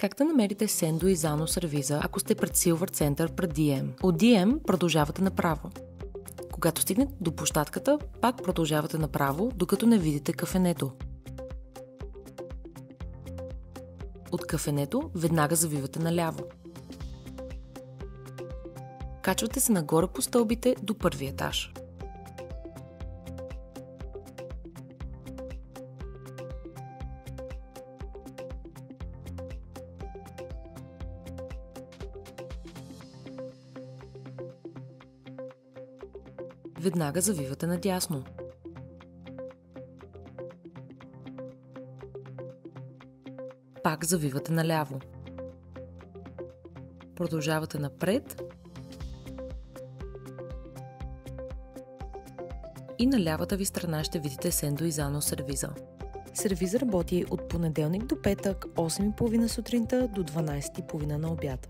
Как да намерите Sendo и Zano сервиза, ако сте пред Silver Center пред DM? От DM продължавате направо. Когато стигнете до площадката, пак продължавате направо, докато не видите кафенето. От кафенето веднага завивате наляво. Качвате се нагоре по стълбите до първи етаж. Веднага завивате надясно. Пак завивате наляво. Продължавате напред и на лявата ви страна ще видите Sendo и Zano сервиза. Сервиза работи от понеделник до петък, 8:30 сутринта до 12:30 на обяд.